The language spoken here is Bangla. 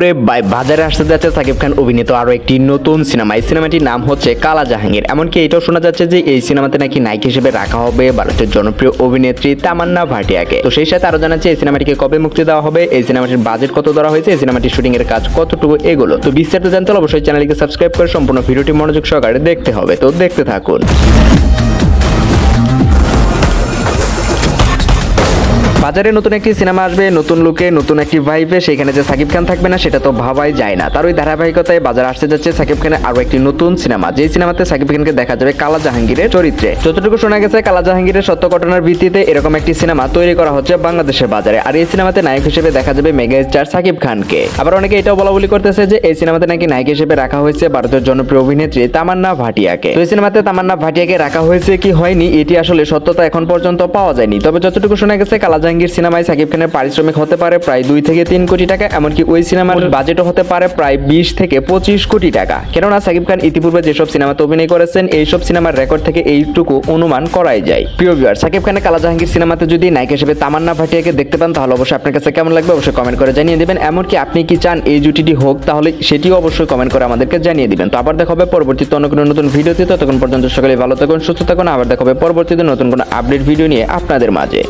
ওরে ভাই, বাজারে আসতে যাচ্ছে সাকিব খান অভিনীত আরো একটি নতুন সিনেমা। এই সিনেমাটির নাম হচ্ছে কালা জাহাঙ্গীর। এমনকি এটাও শোনা যাচ্ছে যে এই সিনেমাতে নাকি নায়ক হিসেবে রাখা হবে ভারতের জনপ্রিয় অভিনেত্রী তামান্না ভাটিয়াকে। তো সেই সাথে আরো জানাচ্ছে এই সিনেমাটিকে কবে মুক্তি দেওয়া হবে, এই সিনেমাটির বাজেট কত ধরা হয়েছে, এই সিনেমাটির শুটিং এর কাজ কতটুকু, এগুলো তো বিস্তারিত জানতে হলে অবশ্যই চ্যানেলটিকে সাবস্ক্রাইব করে সম্পূর্ণ ভিডিওটি মনোযোগ সহকারে দেখতে হবে। তো দেখতে থাকুন। বাজারে নতুন একটি সিনেমা আসবে, নতুন লুকে, নতুন একটি ভাইবে, সেখানে যে সাকিব খান থাকবে না সেটা তো ভাবাই যায় না। তার ওই ধারাবাহিকতায় বাজারে আসতে যাচ্ছে সাকিব খানের আরো একটি নতুন সিনেমা, যে সিনেমাতে সাকিব খানকে দেখা যাবে কালা জাহাঙ্গীরের চরিত্রে। যতটুকু শোনা গেছে, কালা জাহাঙ্গীরের সত্য ঘটনার ভিত্তিতে এরকম একটি সিনেমা তৈরি করা হচ্ছে বাংলাদেশের বাজারে। আর এই সিনেমাতে নায়ক হিসেবে দেখা যাবে মেগা স্টার সাকিব খানকে। আবার অনেকে এটাও বলা বলি করতেছে যে এই সিনেমাতে নাকি নায়ক হিসেবে রাখা হয়েছে ভারতের জনপ্রিয় অভিনেত্রী তামান্না ভাটিয়াকে। তো এই সিনেমাতে তামান্না ভাটিয়াকে রাখা হয়েছে কি হয়নি, এটি আসলে সত্যতা এখন পর্যন্ত পাওয়া যায়নি। তবে যতটুকু শোনা গেছে, কালা জাহাঙ্গীর সিনেমায় সাকিব খানের পারিশ্রমিক হতে পারে প্রায় 2 থেকে 3 কোটি টাকা। এমনকি ওই সিনেমার বাজেটও হতে পারে প্রায় 20 থেকে 25 কোটি টাকা। কেননা সাকিব খান ইতিপূর্বে যেসব সিনেমাতে অভিনয় করেছেন, এইসব সিনেমার রেকর্ড থেকে এইটুকু অনুমান করাই যায়। প্রিয় ভিউয়ার, সাকিব খানের কালা জাহাঙ্গীর সিনেমাতে যদি নায়ক হিসেবে তামান্না ভাটিয়াকে দেখতে পান, তাহলে অবশ্যই আপনার কাছে কেমন লাগবে অবশ্যই কমেন্ট করে জানিয়ে দিবেন। এমনকি আপনি কি চান এই জুটিটি হোক, তাহলে সেটিও অবশ্যই কমেন্ট করে আমাদেরকে জানিয়ে দিবেন। তো আবার দেখা হবে পরবর্তীতে অন্য কোনো নতুন ভিডিওতে। ততক্ষণ পর্যন্ত সকলে ভালো থাকুন, সুস্থ থাকুন। আবার দেখা হবে পরবর্তীতে নতুন কোনো আপডেট ভিডিও নিয়ে আপনাদের মাঝে।